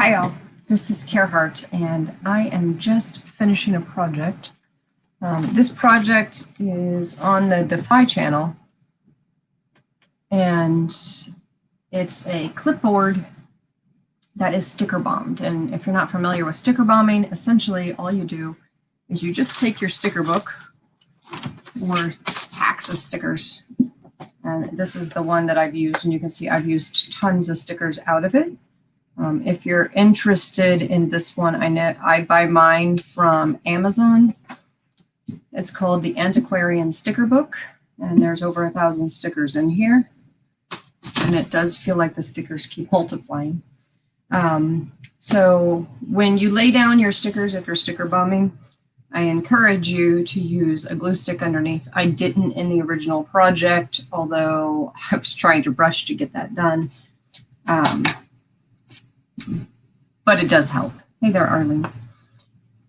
Hi all, this is Gerhard and I am just finishing a project. This project is on the dAFi channel and it's a clipboard that is sticker bombed. And if you're not familiar with sticker bombing, essentially all you do is you just take your sticker book or packs of stickers. And this is the one that I've used, and you can see I've used tons of stickers out of it. If you're interested in this one, I buy mine from Amazon. It's called the Antiquarian Sticker Book, and there's over 1,000 stickers in here. And it does feel like the stickers keep multiplying. So when you lay down your stickers, if you're sticker bombing, I encourage you to use a glue stick underneath. I didn't in the original project, although I was trying to rush to get that done. But it does help. Hey there, Arlene.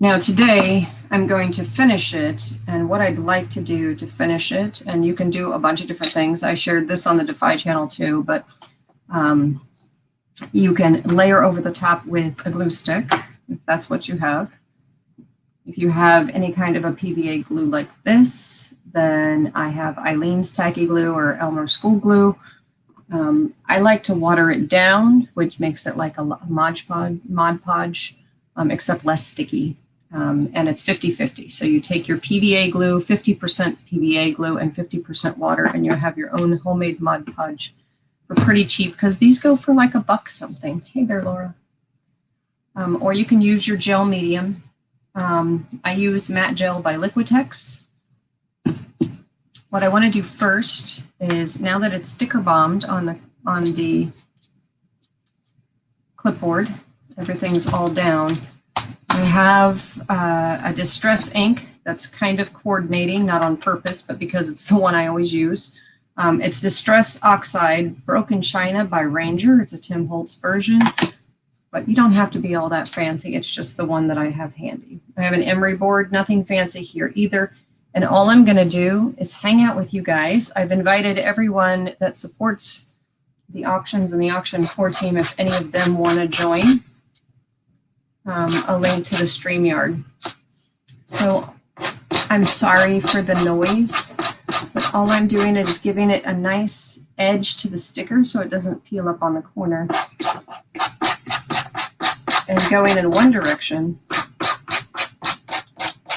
Now today I'm going to finish it, and what I'd like to do to finish it, and you can do a bunch of different things. I shared this on the dAFi channel too, but you can layer over the top with a glue stick, if that's what you have. If you have any kind of a PVA glue like this, then I have Eileen's Tacky Glue or Elmer School Glue. I like to water it down, which makes it like a Mod Podge, except less sticky. And it's 50-50. So you take your PVA glue, 50% PVA glue and 50% water, and you have your own homemade Mod Podge for pretty cheap, because these go for like $1 something. Hey there, Laura. Or you can use your gel medium. I use Matte Gel by Liquitex. What I want to do first is, now that it's sticker bombed on the clipboard, everything's all down, I have a distress ink that's kind of coordinating, not on purpose, but because it's the one I always use. It's Distress Oxide Broken China by Ranger. It's a Tim Holtz version, but you don't have to be all that fancy. It's just the one that I have handy. I have an emery board, nothing fancy here either. And all I'm going to do is hang out with you guys. I've invited everyone that supports the auctions and the auction core team, if any of them want to join, a link to the StreamYard. So I'm sorry for the noise, but all I'm doing is giving it a nice edge to the sticker so it doesn't peel up on the corner. And going in one direction,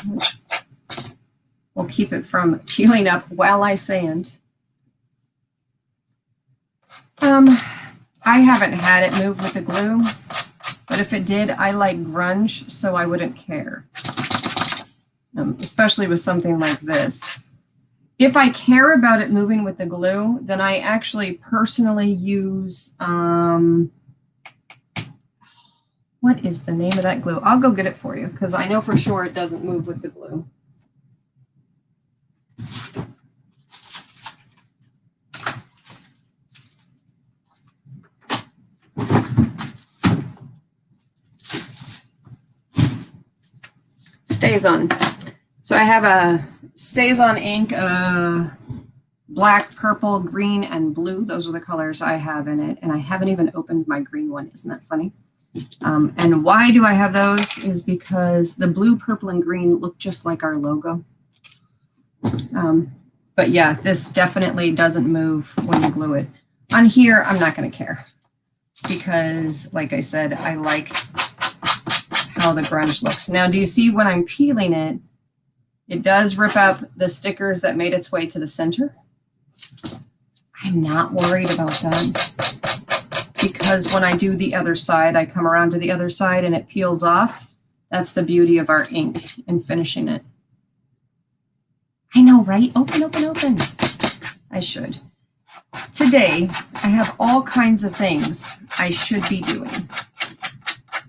which will keep it from peeling up while I sand. I haven't had it move with the glue, but if it did, I like grunge, so I wouldn't care, especially with something like this. If I care about it moving with the glue, then I actually personally use, what is the name of that glue? I'll go get it for you, because I know for sure it doesn't move with the glue. StazOn. So I have a StazOn ink, black, purple, green, and blue. Those are the colors I have in it, and I haven't even opened my green one. Isn't that funny? And why do I have those is because the blue, purple, and green look just like our logo. But yeah, this definitely doesn't move when you glue it. On here, I'm not going to care because, like I said, I like how the grunge looks. Now, do you see when I'm peeling it, it does rip up the stickers that made its way to the center? I'm not worried about that, because when I do the other side, I come around to the other side and it peels off. That's the beauty of our ink and finishing it. I know, right? Open, open, open. I should. Today, I have all kinds of things I should be doing.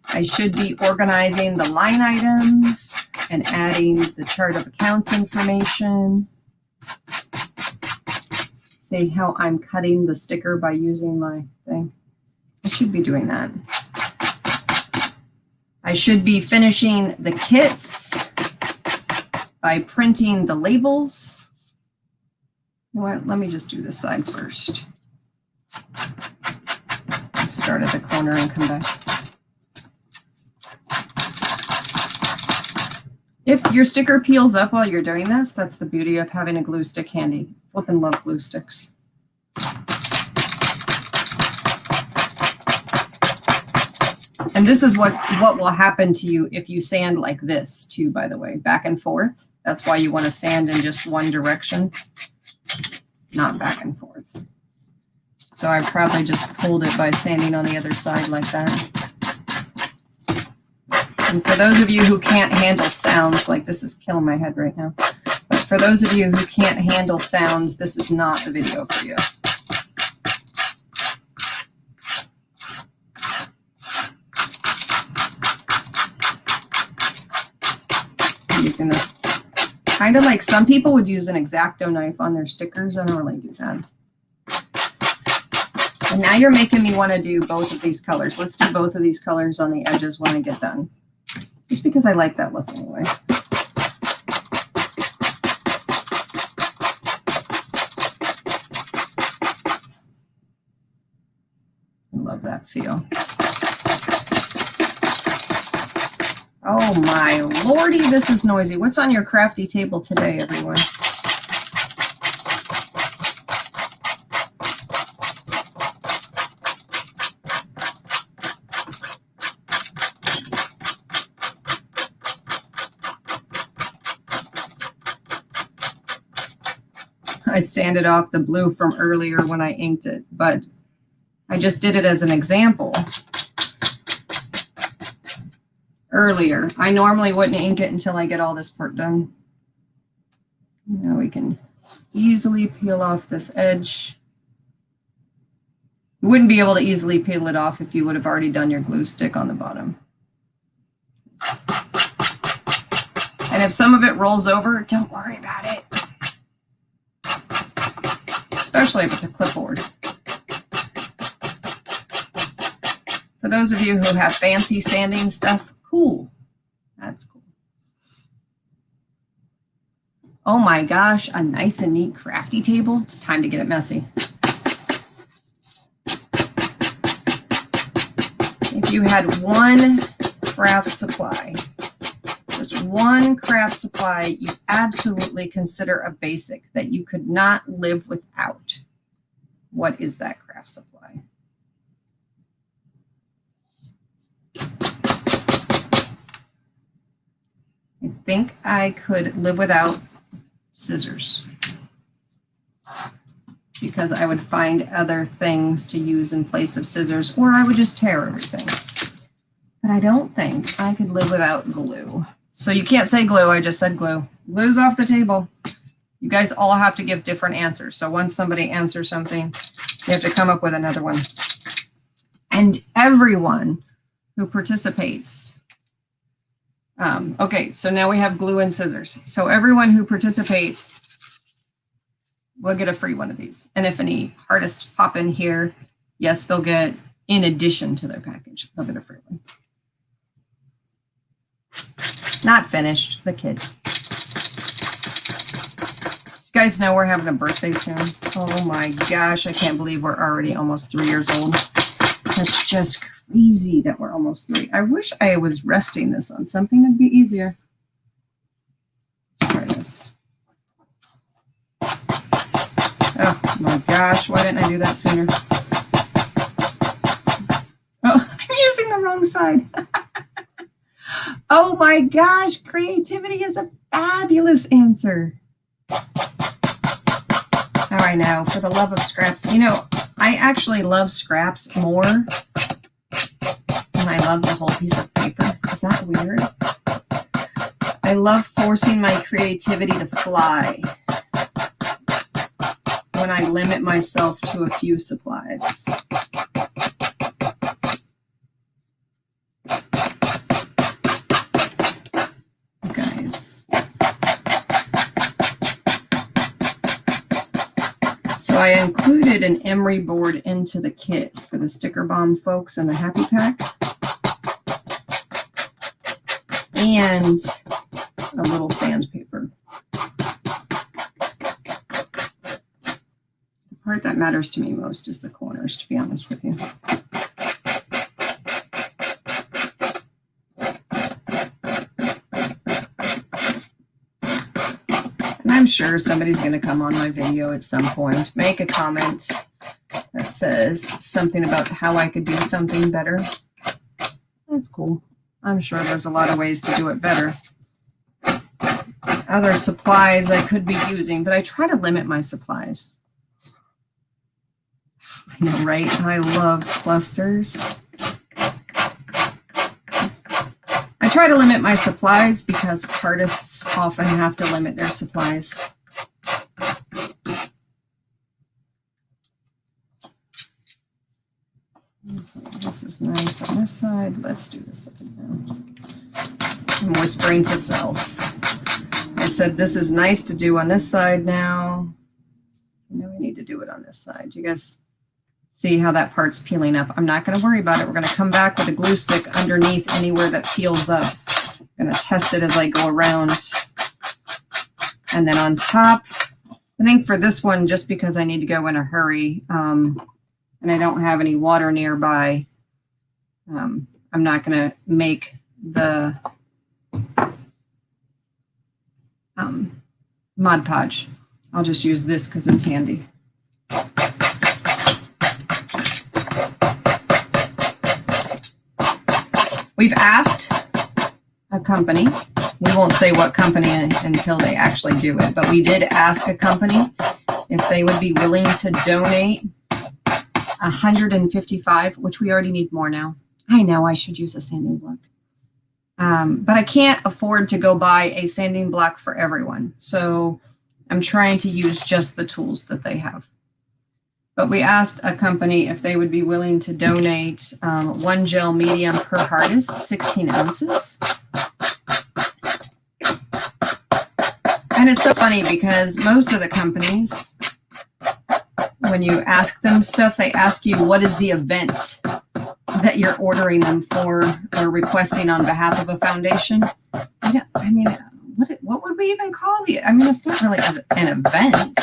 I should be organizing the line items and adding the chart of accounts information. See how I'm cutting the sticker by using my thing? I should be doing that. I should be finishing the kits by printing the labels. You know what? Let me just do this side first. Start at the corner and come back. If your sticker peels up while you're doing this, that's the beauty of having a glue stick handy. Flippin' love glue sticks. And this is what will happen to you if you sand like this too, by the way, back and forth. That's why you want to sand in just one direction, not back and forth. So I probably just pulled it by sanding on the other side like that. And for those of you who can't handle sounds, like this is killing my head right now, but for those of you who can't handle sounds, this is not the video for you. Using this kind of like some people would use an X-Acto knife on their stickers. I don't really do that. And now you're making me want to do both of these colors. Let's do both of these colors on the edges when I get done. Just because I like that look anyway. I love that feel. Oh my lordy, this is noisy. What's on your crafty table today, everyone? I sanded off the blue from earlier when I inked it, but I just did it as an example. Earlier, I normally wouldn't ink it until I get all this part done. Now we can easily peel off this edge. You wouldn't be able to easily peel it off if you would have already done your glue stick on the bottom. And if some of it rolls over, don't worry about it. Especially if it's a clipboard. For those of you who have fancy sanding stuff, cool. That's cool. Oh my gosh, a nice and neat crafty table. It's time to get it messy. If you had one craft supply, just one craft supply you absolutely consider a basic that you could not live without, what is that craft supply? I think I could live without scissors because I would find other things to use in place of scissors, or I would just tear everything. But I don't think I could live without glue. So you can't say glue, I just said glue. Glue's off the table. You guys all have to give different answers. So once somebody answers something, you have to come up with another one. And everyone who participates. Okay, so now we have glue and scissors. So everyone who participates will get a free one of these. And if any artists pop in here, yes, they'll get, in addition to their package, they'll get a free one. Not finished, the kid. You guys know we're having a birthday soon. Oh my gosh, I can't believe we're already almost 3 years old. That's just crazy that we're almost 3. I wish I was resting this on something that'd be easier. Let's try this. Oh my gosh, why didn't I do that sooner? Oh, I'm using the wrong side. Oh my gosh, creativity is a fabulous answer. All right, now for the love of scraps. You know, I actually love scraps more than I love the whole piece of paper. Is that weird? I love forcing my creativity to fly when I limit myself to a few supplies. Guys. So I included an emery board into the kit for the sticker bomb folks and the happy pack. And a little sandpaper. The part that matters to me most is the corners, to be honest with you. I'm sure somebody's going to come on my video at some point, make a comment that says something about how I could do something better. That's cool. I'm sure there's a lot of ways to do it better. Other supplies I could be using, but I try to limit my supplies. I know, right? I love clusters. I try to limit my supplies because artists often have to limit their supplies. Okay, this is nice on this side. Let's do this side now. I'm whispering to self. I said this is nice to do on this side now. Now we need to do it on this side. You guys see how that part's peeling up? I'm not going to worry about it. We're going to come back with a glue stick underneath anywhere that peels up. I'm going to test it as I go around. And then on top, I think for this one, just because I need to go in a hurry and I don't have any water nearby, I'm not going to make the Mod Podge. I'll just use this because it's handy. We've asked a company, we won't say what company until they actually do it, but we did ask a company if they would be willing to donate 155, which we already need more now. I know I should use a sanding block. But I can't afford to go buy a sanding block for everyone. So I'm trying to use just the tools that they have. But we asked a company if they would be willing to donate 1 gel medium per hardest, 16 ounces. And it's so funny because most of the companies, when you ask them stuff, they ask you what is the event that you're ordering them for or requesting on behalf of a foundation. I mean, what would we even call the? I mean, it's not really an event.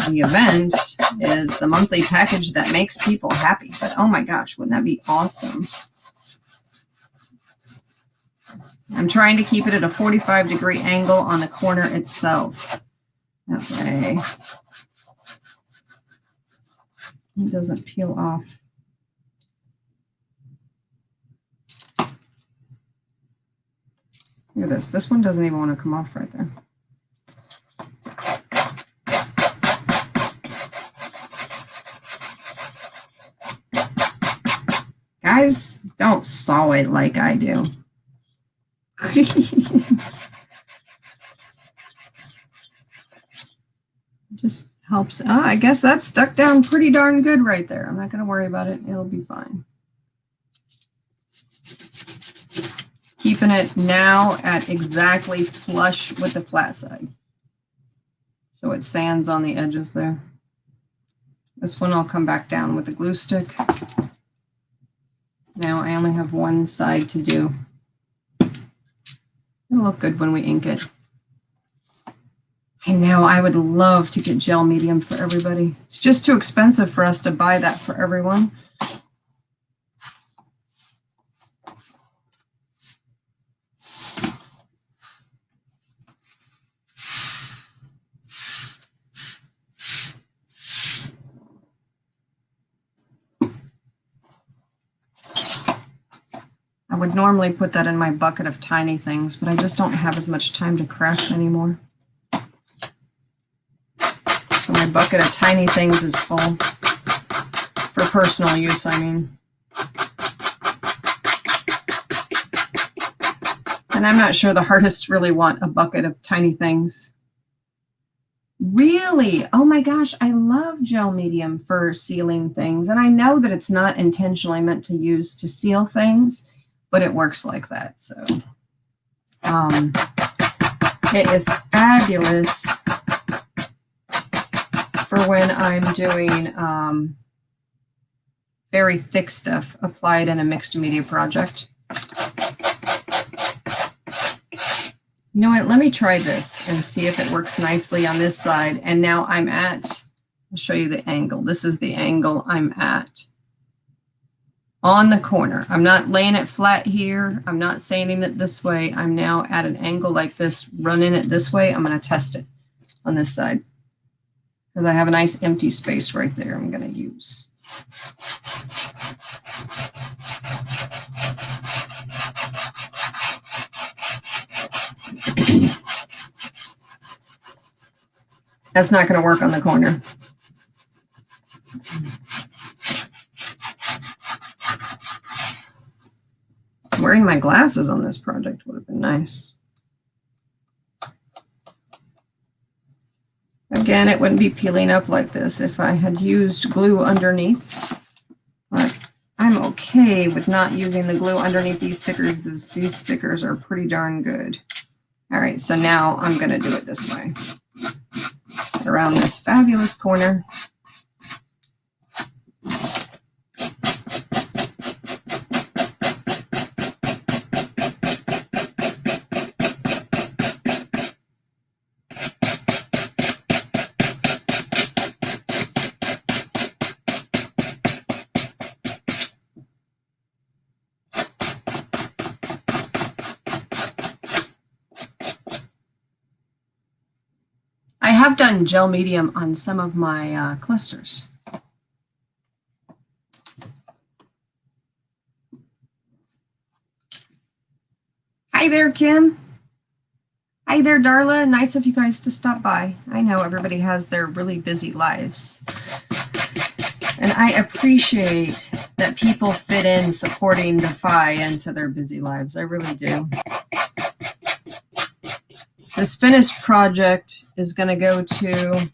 The event is the monthly package that makes people happy. But oh my gosh, wouldn't that be awesome? I'm trying to keep it at a 45-degree angle on the corner itself. Okay. It doesn't peel off. Look at this. This one doesn't even want to come off right there. Guys, don't saw it like I do. Just helps. Oh, I guess that's stuck down pretty darn good right there. I'm not going to worry about it. It'll be fine. Keeping it now at exactly flush with the flat side. So it sands on the edges there. This one I'll come back down with a glue stick. Now I only have one side to do. It'll look good when we ink it. I know, I would love to get gel medium for everybody. It's just too expensive for us to buy that for everyone. I would normally put that in my bucket of tiny things, but I just don't have as much time to craft anymore. So my bucket of tiny things is full. For personal use, I mean. And I'm not sure the artists really want a bucket of tiny things. Really? Oh my gosh, I love gel medium for sealing things. And I know that it's not intentionally meant to use to seal things, but it works like that. So it is fabulous for when I'm doing very thick stuff applied in a mixed media project. You know what, let me try this and see if it works nicely on this side. And now I'm at, I'll show you the angle. This is the angle I'm at. on the corner. I'm not laying it flat here. I'm not sanding it this way. I'm now at an angle like this, running it this way. I'm going to test it on this side because I have a nice empty space right there I'm going to use. That's not going to work on the corner. Wearing my glasses on this project would have been nice. Again, it wouldn't be peeling up like this if I had used glue underneath. But I'm okay with not using the glue underneath these stickers. These stickers are pretty darn good. All right, so now I'm going to do it this way. Around this fabulous corner. I have done gel medium on some of my clusters. Hi there, Kim. Hi there, Darla. Nice of you guys to stop by. I know everybody has their really busy lives. And I appreciate that people fit in supporting dAFi into their busy lives. I really do. This finished project is going to go to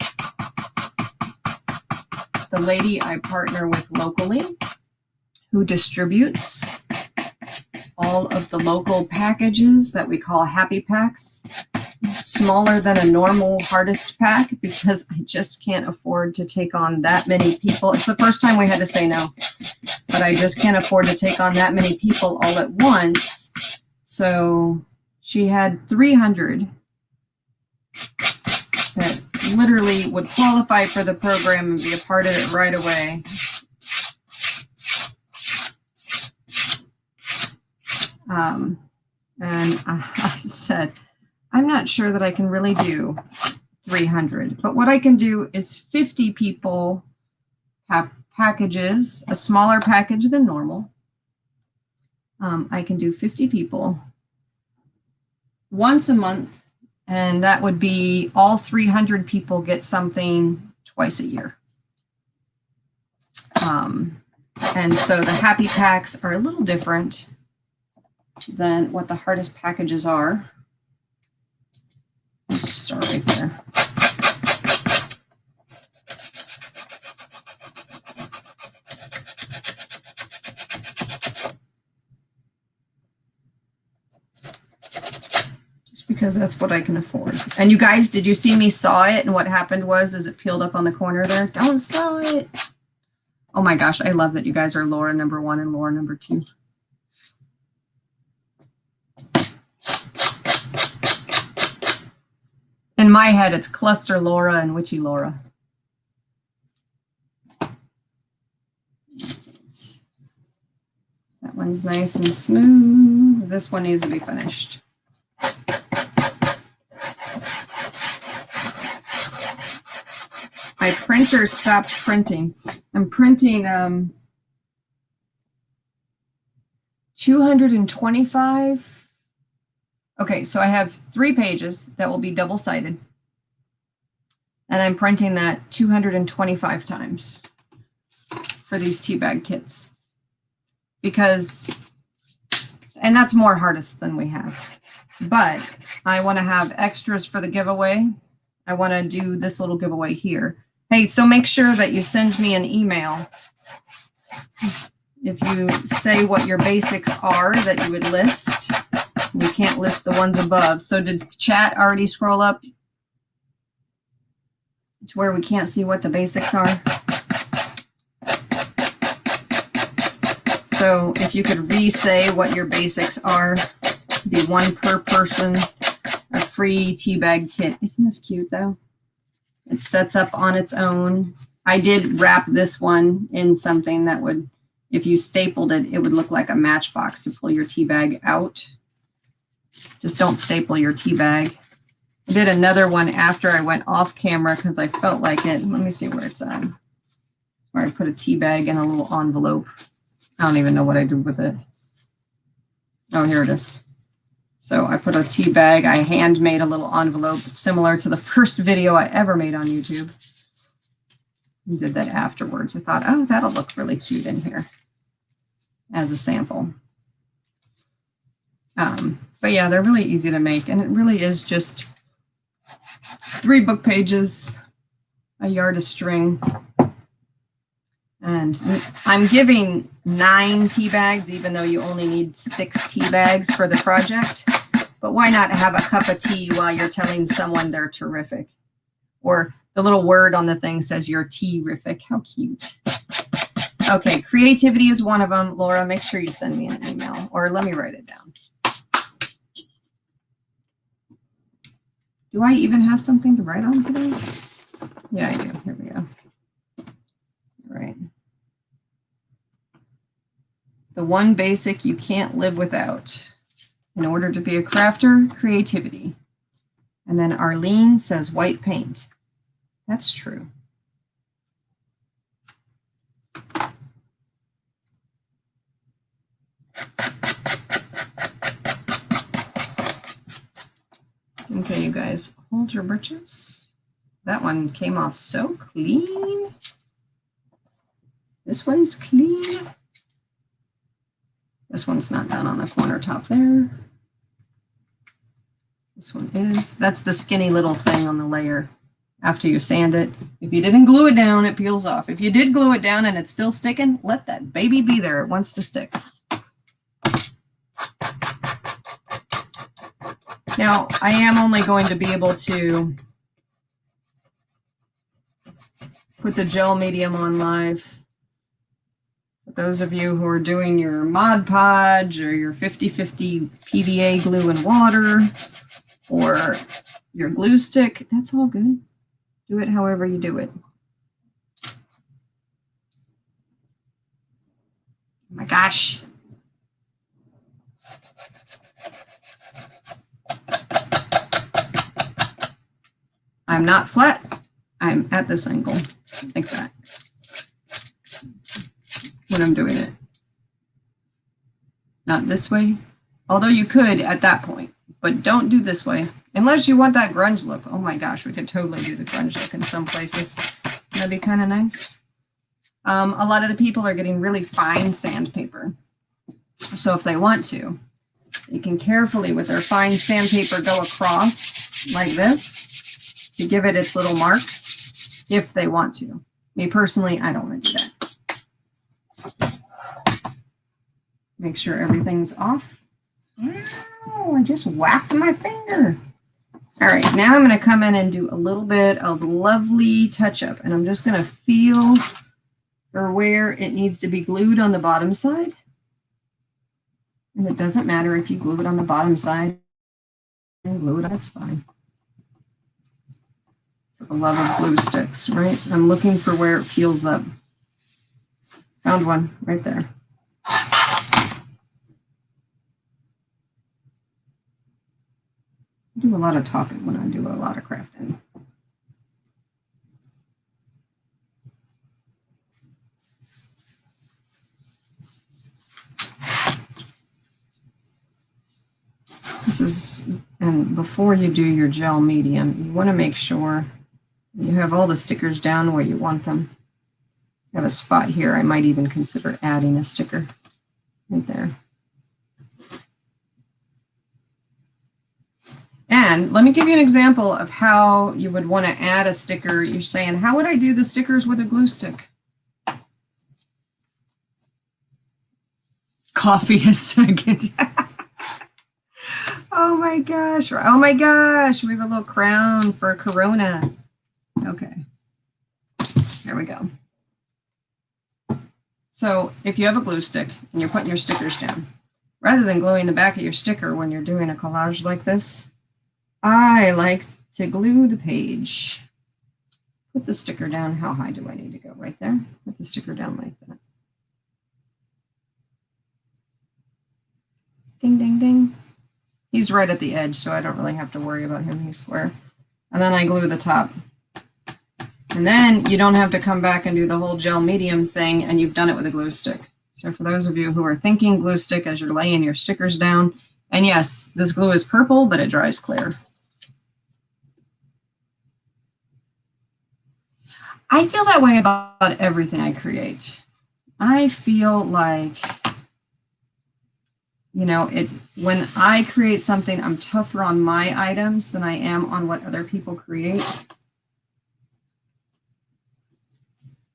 the lady I partner with locally who distributes all of the local packages that we call happy packs, smaller than a normal hardest pack because I just can't afford to take on that many people. It's the first time we had to say no, but I just can't afford to take on that many people all at once. So she had 300 that literally would qualify for the program and be a part of it right away. And I said, I'm not sure that I can really do 300, but what I can do is 50 people have packages, a smaller package than normal. I can do 50 people once a month. And that would be all 300 people get something twice a year. And so the happy packs are a little different than what the hardest packages are. Let's start right there. Because that's what I can afford. And you guys, did you see me saw it? And what happened was it peeled up on the corner there. Don't saw it. Oh my gosh, I love that you guys are Laura number 1 and Laura number 2. In my head, it's Cluster Laura and Witchy Laura. That one's nice and smooth. This one needs to be finished. My printer stopped printing. I'm printing 225. Okay, so I have 3 pages that will be double-sided. And I'm printing that 225 times for these tea bag kits. Because, and that's more hardest than we have. But I want to have extras for the giveaway. I want to do this little giveaway here. Hey, so make sure that you send me an email. If you say what your basics are that you would list, you can't list the ones above. So did chat already scroll up to where we can't see what the basics are? So if you could re-say what your basics are, be 1 per person, a free tea bag kit. Isn't this cute though? It sets up on its own. I did wrap this one in something that would if you stapled it, it would look like a matchbox to pull your tea bag out. Just don't staple your tea bag. I did another one after I went off camera because I felt like it. Let me see where it's at. Where I put a tea bag in a little envelope. I don't even know what I did with it. Oh, here it is. So I put a tea bag. I hand made a little envelope similar to the first video I ever made on YouTube. I did that afterwards. I thought, oh, that'll look really cute in here as a sample. But yeah, they're really easy to make, and it really is just 3 book pages, a yard of string, and I'm giving 9 tea bags, even though you only need 6 tea bags for the project. But why not have a cup of tea while you're telling someone they're terrific? Or the little word on the thing says you're tea-rific. How cute. Okay, creativity is one of them. Laura, make sure you send me an email, or let me write it down. Do I even have something to write on today? Yeah, I do. Here we go. All right. The one basic you can't live without. In order to be a crafter, creativity. And then Arlene says white paint. That's true. Okay, you guys, hold your britches. That one came off so clean. This one's clean. This one's not done on the corner top there. This one is. That's the skinny little thing on the layer. After you sand it, if you didn't glue it down, it peels off. If you did glue it down and it's still sticking, let that baby be there. It wants to stick. Now, I am only going to be able to put the gel medium on live. For those of you who are doing your Mod Podge or your 50-50 PVA glue and water or your glue stick, that's all good. Do it however you do it. Oh my gosh. I'm not flat. I'm at this angle, like that, when I'm doing it. Not this way, although you could at that point, but don't do this way, unless you want that grunge look. Oh my gosh, we could totally do the grunge look in some places. That'd be kind of nice. A lot of the people are getting really fine sandpaper. So if they want to, they can carefully, with their fine sandpaper, go across like this to give it its little marks if they want to. Me personally, I don't want to do that. Make sure everything's off. Ow, I just whacked my finger. All right, now I'm going to come in and do a little bit of lovely touch-up, and I'm just going to feel for where it needs to be glued on the bottom side. And it doesn't matter if you glue it on the bottom side and glue it, that's fine. For the love of glue sticks, right? I'm looking for where it peels up. Found one right there. I do a lot of talking when I do a lot of crafting. This is, and before you do your gel medium, you want to make sure you have all the stickers down where you want them. I have a spot here. I might even consider adding a sticker right there. And let me give you an example of how you would want to add a sticker. You're saying, how would I do the stickers with a glue stick? Coffee a second. Oh my gosh. Oh my gosh. We have a little crown for Corona. Okay. There we go. So if you have a glue stick and you're putting your stickers down, rather than gluing the back of your sticker when you're doing a collage like this, I like to glue the page. Put the sticker down. How high do I need to go? Right there. Put the sticker down like that. Ding, ding, ding. He's right at the edge, so I don't really have to worry about him. He's square. And then I glue the top. And then you don't have to come back and do the whole gel medium thing, and you've done it with a glue stick. So for those of you who are thinking glue stick as you're laying your stickers down, and yes, this glue is purple, but it dries clear. I feel that way about everything I create. I feel like, you know, when I create something, I'm tougher on my items than I am on what other people create.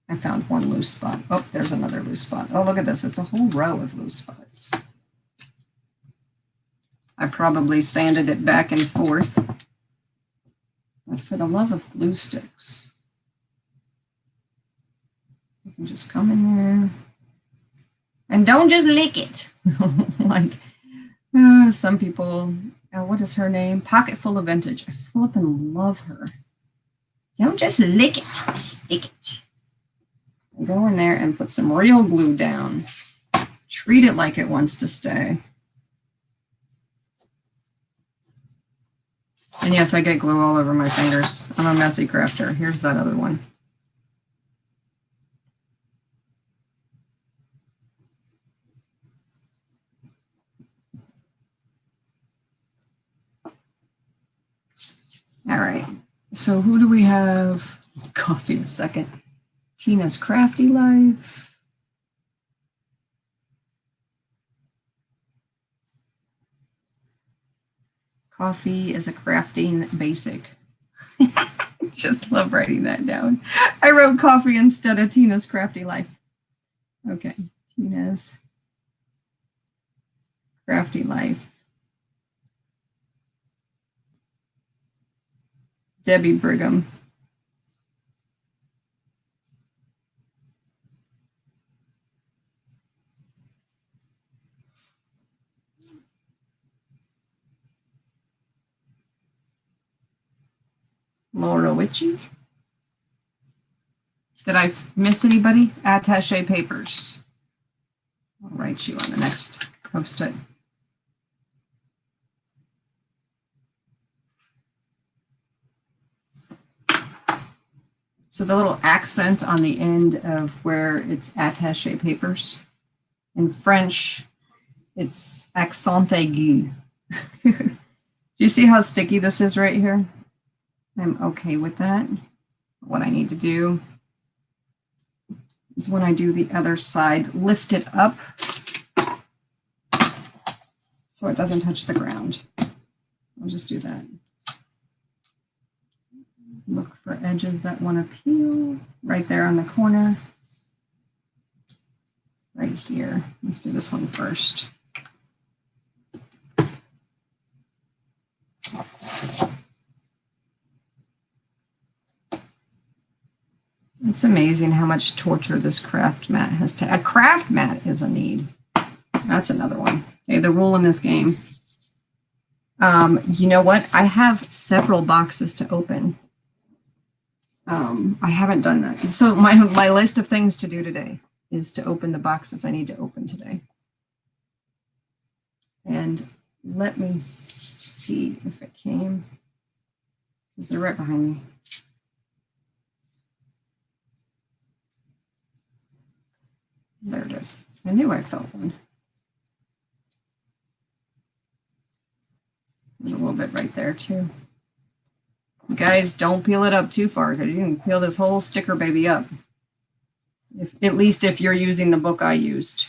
I found one loose spot. Oh, there's another loose spot. Oh, look at this. It's a whole row of loose spots. I probably sanded it back and forth. But for the love of glue sticks, you can just come in there. And don't just lick it. Like some people, what is her name? Pocket Full of Vintage. I flippin' love her. Don't just lick it, stick it. And go in there and put some real glue down. Treat it like it wants to stay. And yes, I get glue all over my fingers. I'm a messy crafter. Here's that other one. All right, so who do we have? Coffee in a second. Tina's Crafty Life. Coffee is a crafting basic. Just love writing that down. I wrote coffee instead of Tina's Crafty Life. Okay, Tina's Crafty Life. Debbie Brigham. Laura Witchy. Did I miss anybody? Attaché Papers. I'll write you on the next post-it. So the little accent on the end of where it's attaché papers. In French, it's accent aigu. Do you see how sticky this is right here? I'm okay with that. What I need to do is when I do the other side, lift it up so it doesn't touch the ground. I'll just do that. Look for edges that want to peel right there on the corner. Right here. Let's do this one first. It's amazing how much torture this craft mat has to. A craft mat is a need. That's another one. Okay, the rule in this game. You know what? I have several boxes to open. I haven't done that. So my list of things to do today is to open the boxes I need to open today. And let me see if it came, because they're right behind me. There it is. I knew I felt one. There's a little bit right there too. Guys, don't peel it up too far, because you can peel this whole sticker baby up. At least if you're using the book I used.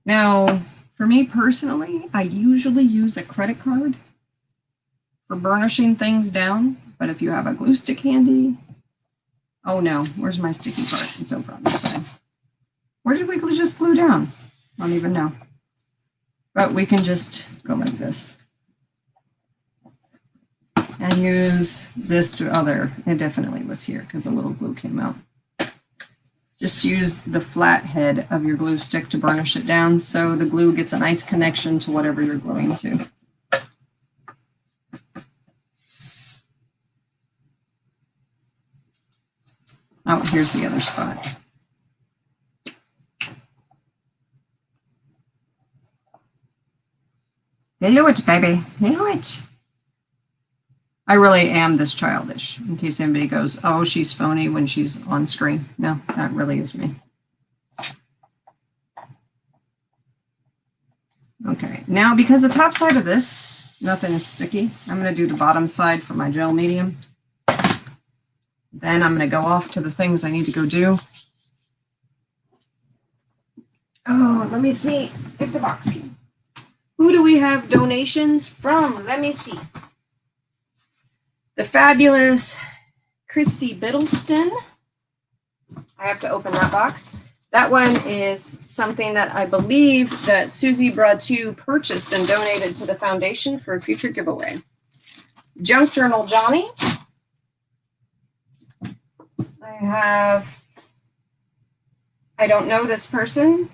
Now, for me personally, I usually use a credit card for burnishing things down. But if you have a glue stick handy, oh no, where's my sticky part? It's over on this side. Where did we just glue down? I don't even know. But we can just go like this. And use this to, oh there, it definitely was here because a little glue came out. Just use the flat head of your glue stick to burnish it down so the glue gets a nice connection to whatever you're gluing to. Oh, here's the other spot. Hello it, baby. Hello it. I really am this childish, in case anybody goes, oh, she's phony when she's on screen. No, that really is me. Okay, now because the top side of this, nothing is sticky, I'm going to do the bottom side for my gel medium. Then I'm going to go off to the things I need to go do. Oh, let me see if the box came. Who do we have donations from? Let me see. The fabulous Christy Biddleston. I have to open that box. That one is something that I believe that Susie Bratu purchased and donated to the foundation for a future giveaway. Junk Journal Johnny. I don't know this person,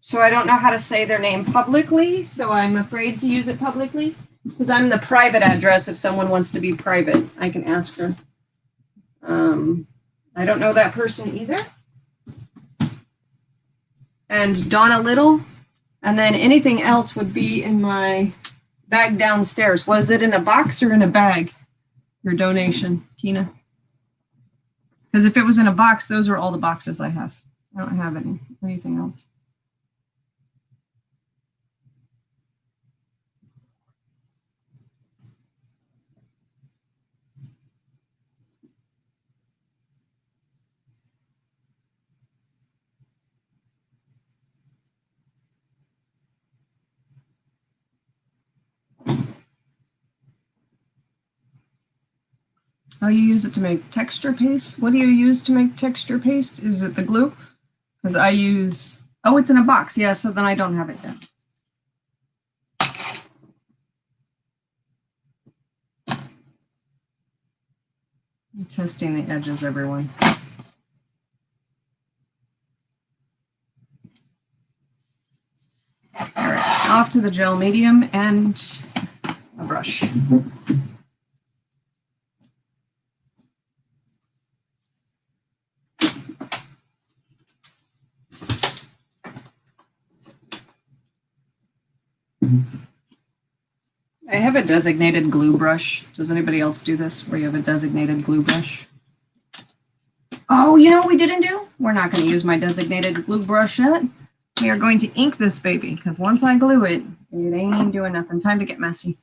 so I don't know how to say their name publicly, so I'm afraid to use it publicly because I'm the private address. If someone wants to be private, I can ask her. I don't know that person either. And Donna Little, and then anything else would be in my bag downstairs. Was it in a box or in a bag? Your donation, Tina. Because if it was in a box, those are all the boxes I have. I don't have anything else. Oh, you use it to make texture paste? What do you use to make texture paste? Is it the glue? Because I use, oh, it's in a box. Yeah, so then I don't have it yet. I'm testing the edges, everyone. All right, off to the gel medium and a brush. I have a designated glue brush. Does anybody else do this where you have a designated glue brush? Oh, you know what we didn't do? We're not going to use my designated glue brush yet. We are going to ink this baby because once I glue it, it ain't doing nothing. Time to get messy.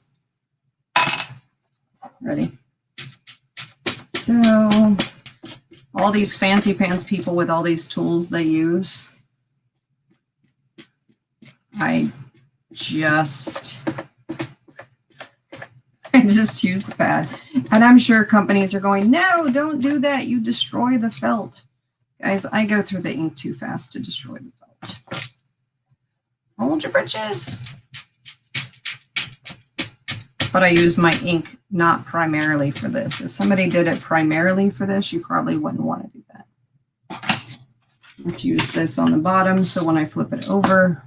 Ready? So all these fancy pants people with all these tools they use, I just use the pad. And I'm sure companies are going, no, don't do that. You destroy the felt. Guys, I go through the ink too fast to destroy the felt. Hold your britches. But I use my ink not primarily for this. If somebody did it primarily for this, you probably wouldn't want to do that. Let's use this on the bottom so when I flip it over,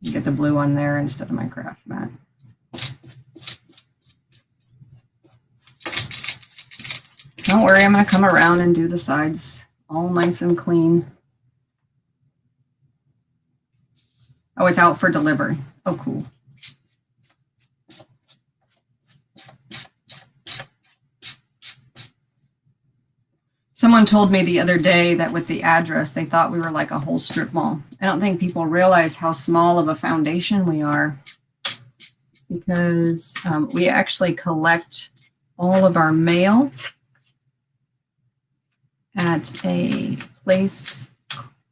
you get the blue on there instead of my craft mat. Don't worry, I'm going to come around and do the sides all nice and clean. Oh, it's out for delivery. Oh, cool. Someone told me the other day that with the address, they thought we were like a whole strip mall. I don't think people realize how small of a foundation we are because we actually collect all of our mail at a place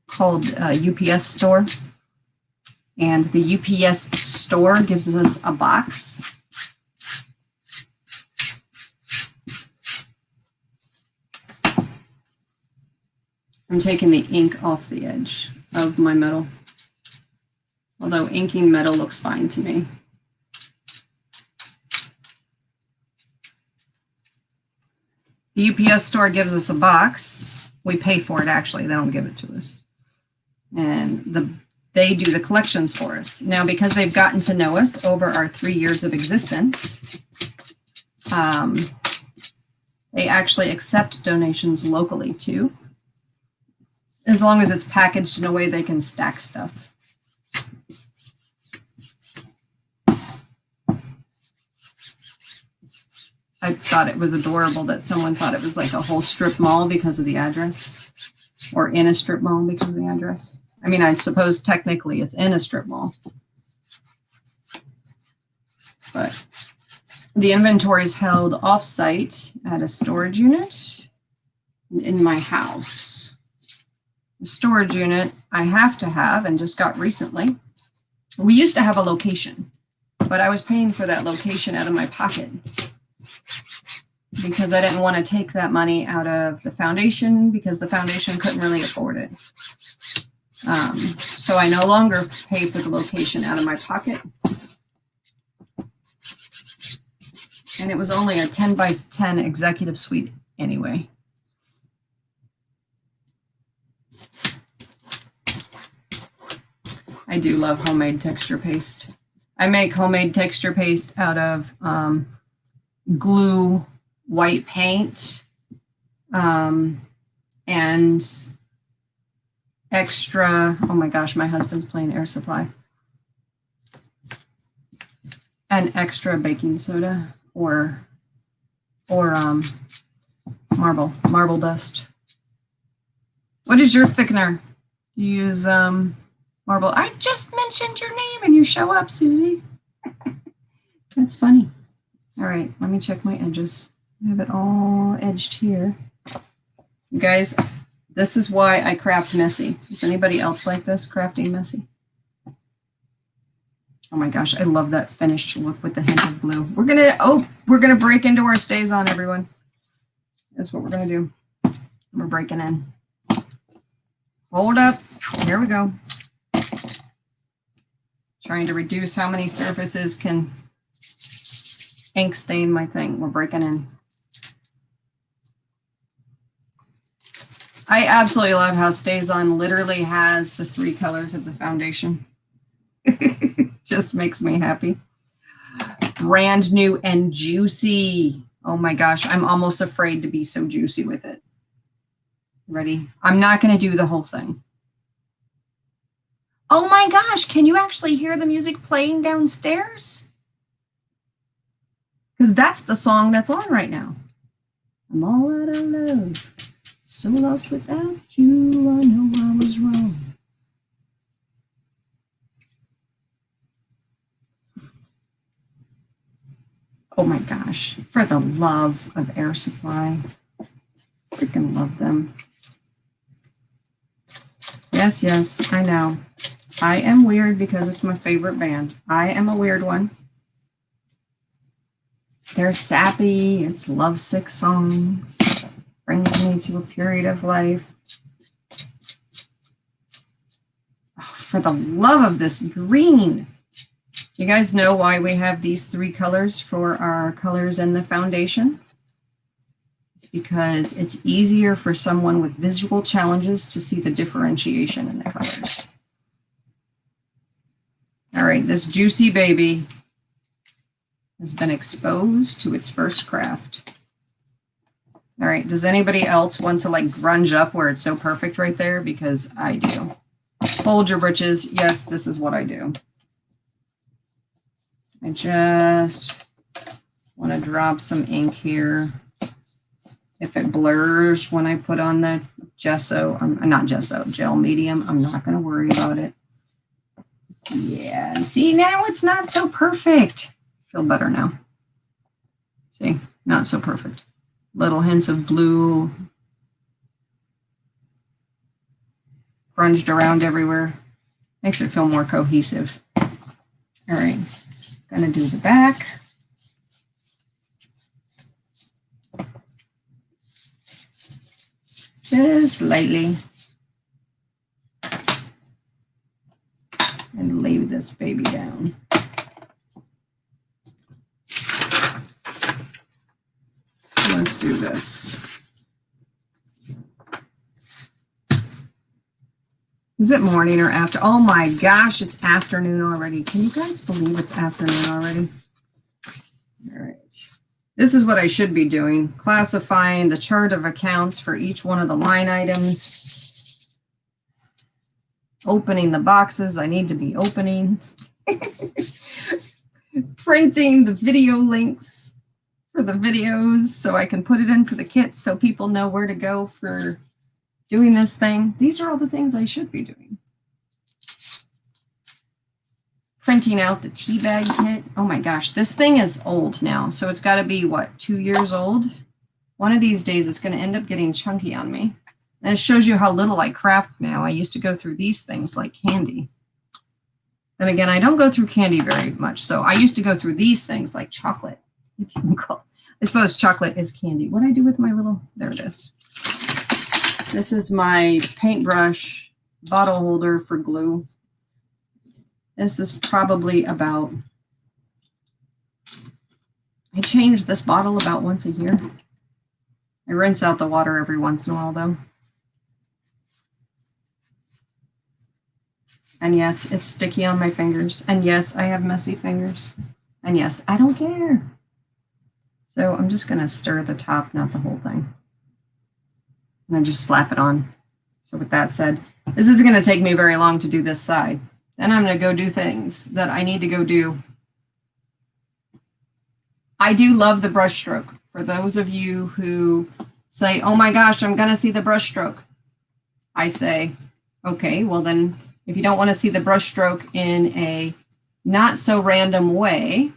called UPS store. And the UPS store gives us a box. I'm taking the ink off the edge of my metal, although inking metal looks fine to me. The UPS store gives us a box. We pay for it, actually. They don't give it to us. And they do the collections for us. Now, because they've gotten to know us over our 3 years of existence, They actually accept donations locally too, as long as it's packaged in a way they can stack stuff. I thought it was adorable that someone thought it was like a whole strip mall because of the address, or in a strip mall because of the address. I mean, I suppose technically it's in a strip mall, but the inventory is held off-site at a storage unit in my house. The storage unit I have to have and just got recently. We used to have a location, but I was paying for that location out of my pocket because I didn't want to take that money out of the foundation because the foundation couldn't really afford it. So I no longer pay for the location out of my pocket. And it was only a 10 by 10 executive suite anyway. I do love homemade texture paste. I make homemade texture paste out of glue, white paint, and extra, oh my gosh, my husband's playing Air Supply, and extra baking soda or marble dust. What is your thickener? You use marble. I just mentioned your name and you show up, Susie. That's funny. All right, let me check my edges. I have it all edged here. You guys, this is why I craft messy. Is anybody else like this, crafting messy? Oh my gosh, I love that finished look with the hint of blue. We're gonna break into our stays on, everyone. That's what we're gonna do. We're breaking in. Hold up, here we go. Trying to reduce how many surfaces can ink stain my thing. We're breaking in. I absolutely love how Stays On literally has the 3 colors of the foundation. Just makes me happy. Brand new and juicy. Oh my gosh, I'm almost afraid to be so juicy with it. Ready? I'm not going to do the whole thing. Oh my gosh, can you actually hear the music playing downstairs? Because that's the song that's on right now. I'm all out of love. So lost without you, I know I was wrong. Oh my gosh, for the love of Air Supply. Freaking love them. Yes, yes, I know. I am weird because it's my favorite band. I am a weird one. They're sappy, it's lovesick songs. Brings me to a period of life. Oh, for the love of this green. You guys know why we have these 3 colors for our colors in the foundation? It's because it's easier for someone with visual challenges to see the differentiation in the colors. All right, this juicy baby has been exposed to its first craft. All right, does anybody else want to like grunge up where it's so perfect right there? Because I do. Hold your britches. Yes, this is what I do. I just want to drop some ink here. If it blurs when I put on the gesso, not gesso, gel medium, I'm not going to worry about it. Yeah, see, now it's not so perfect. Feel better now. See, not so perfect. Little hints of blue grunged around everywhere. Makes it feel more cohesive. All right, gonna do the back. Just lightly. And lay this baby down. Let's do this. Is it morning or after? Oh my gosh, it's afternoon already. Can you guys believe it's afternoon already? All right. This is what I should be doing, classifying the chart of accounts for each one of the line items, opening the boxes I need to be opening, printing the video links for the videos so I can put it into the kits so people know where to go for doing this thing. These are all the things I should be doing. Printing out the tea bag kit. Oh my gosh, this thing is old now. So it's got to be, what, 2 years old? One of these days it's going to end up getting chunky on me. And it shows you how little I craft now. I used to go through these things like candy. And again, I don't go through candy very much. So I used to go through these things like chocolate, if you can call it. I suppose chocolate is candy. What do I do with my little, there it is. This is my paintbrush bottle holder for glue. This is probably about, I change this bottle about once a year. I rinse out the water every once in a while though. And yes, it's sticky on my fingers. And yes, I have messy fingers. And yes, I don't care. So I'm just gonna stir the top, not the whole thing. And then just slap it on. So with that said, this isn't gonna take me very long to do this side. Then I'm going to go do things that I need to go do. I do love the brush stroke. For those of you who say, oh my gosh, I'm going to see the brush stroke. I say, okay, well then, if you don't want to see the brush stroke in a not so random way,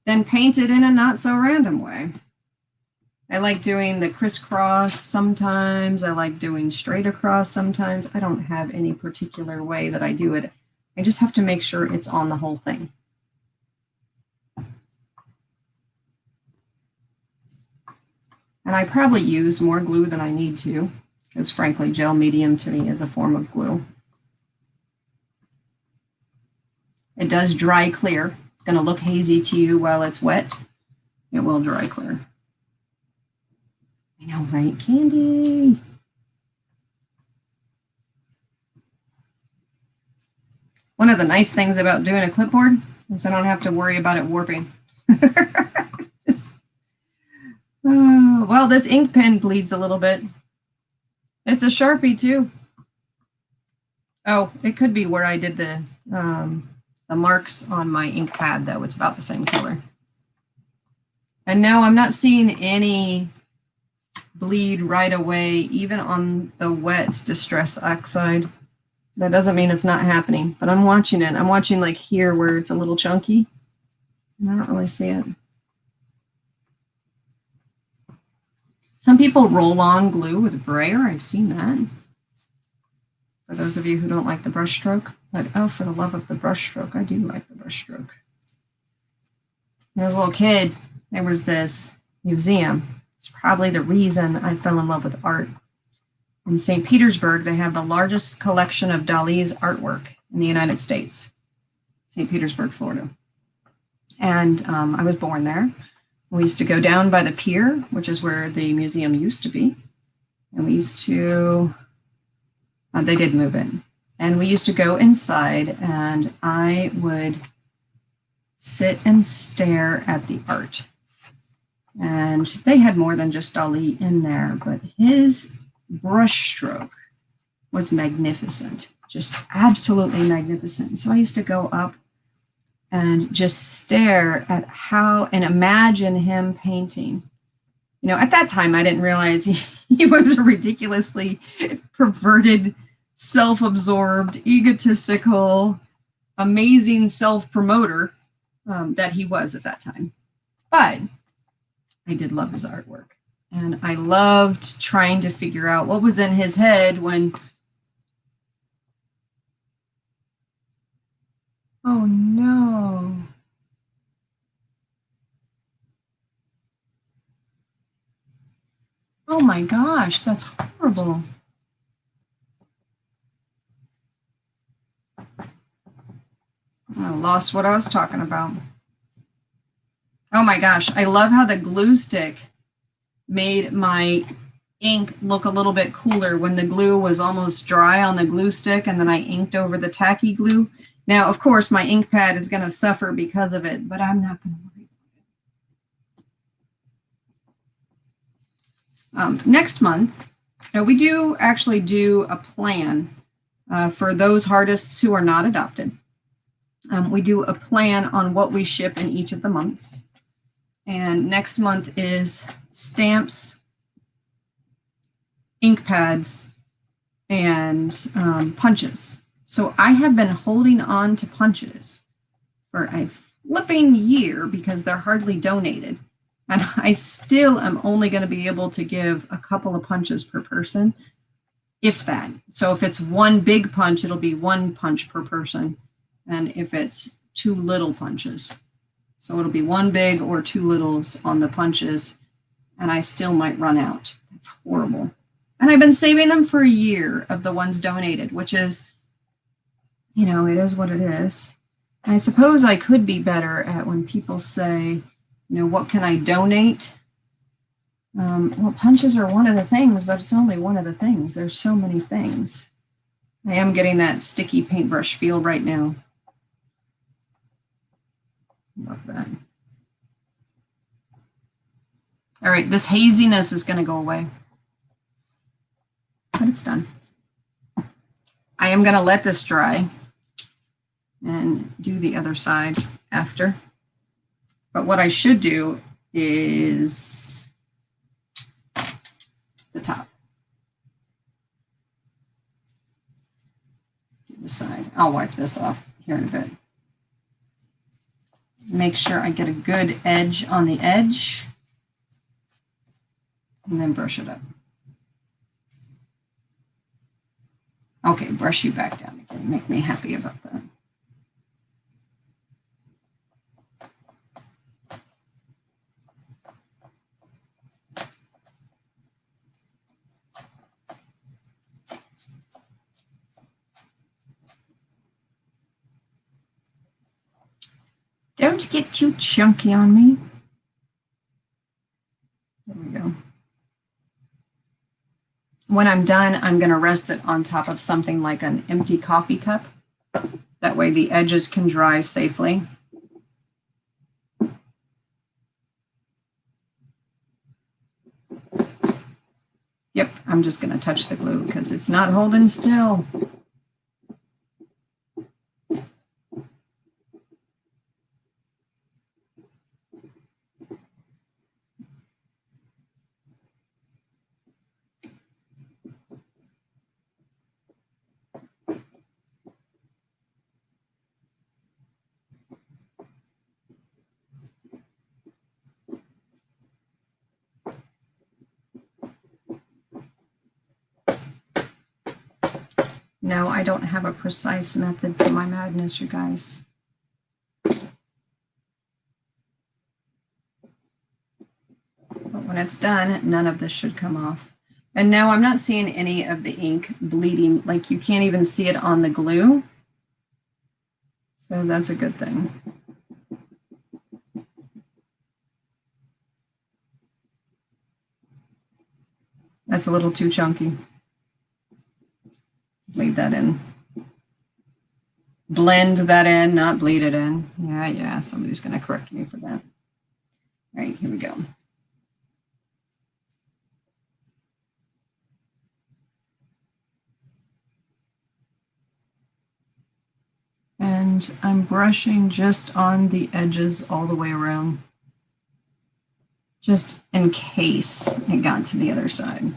then paint it in a not so random way. I like doing the crisscross sometimes. I like doing straight across sometimes. I don't have any particular way that I do it. I just have to make sure it's on the whole thing. And I probably use more glue than I need to, because frankly, gel medium to me is a form of glue. It does dry clear. It's going to look hazy to you while it's wet. It will dry clear. I know, right? Candy. One of the nice things about doing a clipboard is I don't have to worry about it warping. Well, this ink pen bleeds a little bit. It's a Sharpie too. Oh, it could be where I did the marks on my ink pad though. It's about the same color. And no, I'm not seeing any bleed right away, even on the wet Distress Oxide. That doesn't mean it's not happening, but I'm watching it. I'm watching like here where it's a little chunky. And I don't really see it. Some people roll on glue with a brayer. I've seen that. For those of you who don't like the brush stroke, but oh, for the love of the brush stroke, I do like the brush stroke. When I was a little kid, there was this museum. It's probably the reason I fell in love with art. In St. Petersburg, they have the largest collection of Dali's artwork in the United States, St. Petersburg, Florida. And I was born there. We used to go down by the pier, which is where the museum used to be. And we used to, they did move in. And we used to go inside and I would sit and stare at the art. And they had more than just Dali in there, but his brush stroke was magnificent, just absolutely magnificent. So I used to go up and just stare at how and imagine him painting. You know, at that time, I didn't realize he was a ridiculously perverted, self-absorbed, egotistical, amazing self-promoter that he was at that time. But I did love his artwork. And I loved trying to figure out what was in his head when, oh no. Oh my gosh, that's horrible. I lost what I was talking about. Oh my gosh, I love how the glue stick made my ink look a little bit cooler when the glue was almost dry on the glue stick and then I inked over the tacky glue. Now, of course, my ink pad is going to suffer because of it, but I'm not going to worry about it. Next month, we do actually do a plan for those artists who are not adopted. We do a plan on what we ship in each of the months. And next month is stamps, ink pads, and punches. So I have been holding on to punches for a flipping year because they're hardly donated. And I still am only going to be able to give a couple of punches per person, if that. So if it's one big punch, it'll be one punch per person. And if it's two little punches. So it'll be one big or two littles on the punches. And I still might run out. That's horrible. And I've been saving them for a year of the ones donated, which is, you know, it is what it is. And I suppose I could be better at when people say, you know, what can I donate? Well, punches are one of the things, but it's only one of the things. There's so many things. I am getting that sticky paintbrush feel right now. Love that. All right, this haziness is going to go away. But it's done. I am going to let this dry and do the other side after. But what I should do is the top. Do the side. I'll wipe this off here in a bit. Make sure I get a good edge on the edge. And then brush it up. Okay, brush you back down again. Make me happy about that. Don't get too chunky on me. There we go. When I'm done, I'm going to rest it on top of something like an empty coffee cup. That way the edges can dry safely. Yep, I'm just going to touch the glue because it's not holding still. No, I don't have a precise method to my madness, you guys. But when it's done, none of this should come off. And no, I'm not seeing any of the ink bleeding. Like you can't even see it on the glue. So that's a good thing. That's a little too chunky. Bleed that in. Blend that in, not bleed it in. Yeah, somebody's going to correct me for that. All right, here we go. And I'm brushing just on the edges all the way around, just in case it got to the other side.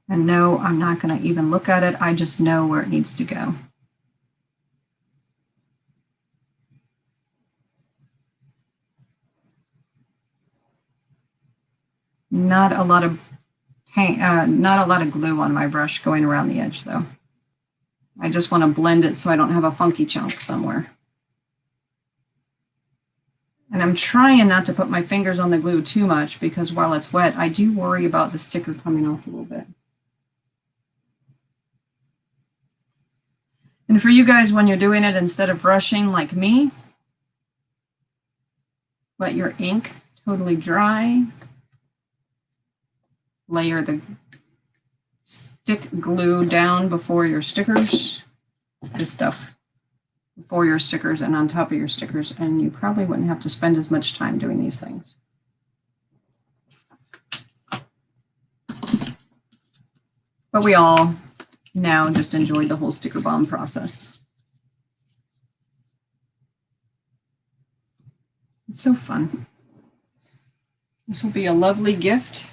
And no, I'm not going to even look at it. I just know where it needs to go. Not a lot of paint, not a lot of glue on my brush going around the edge though. I just want to blend it so I don't have a funky chunk somewhere. And I'm trying not to put my fingers on the glue too much because while it's wet, I do worry about the sticker coming off a little bit. And for you guys, when you're doing it, instead of rushing like me, let your ink totally dry. Layer the stick glue down before your stickers, this stuff, before your stickers and on top of your stickers, and you probably wouldn't have to spend as much time doing these things. But we all now just enjoyed the whole sticker bomb process. It's so fun. This will be a lovely gift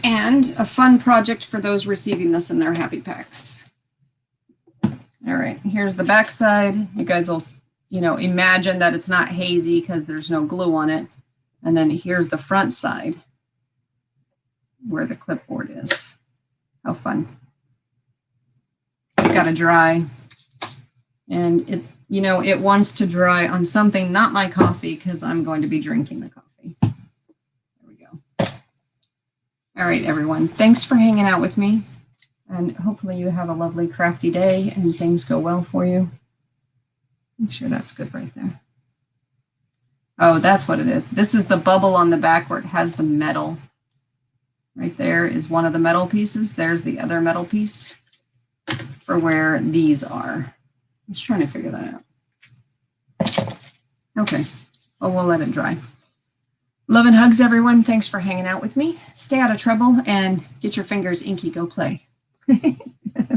and a fun project for those receiving this in their happy packs. All right, here's the back side. You guys will, imagine that it's not hazy because there's no glue on it. And then here's the front side where the clipboard is. How fun. It's got to dry. And it wants to dry on something, not my coffee, because I'm going to be drinking the coffee. There we go. All right, everyone. Thanks for hanging out with me. And hopefully you have a lovely crafty day and things go well for you. I'm sure that's good right there. Oh, that's what it is. This is the bubble on the back where it has the metal. Right there is one of the metal pieces. There's the other metal piece for where these are. I was trying to figure that out. Okay. Well, we'll let it dry. Love and hugs, everyone. Thanks for hanging out with me. Stay out of trouble and get your fingers inky. Go play.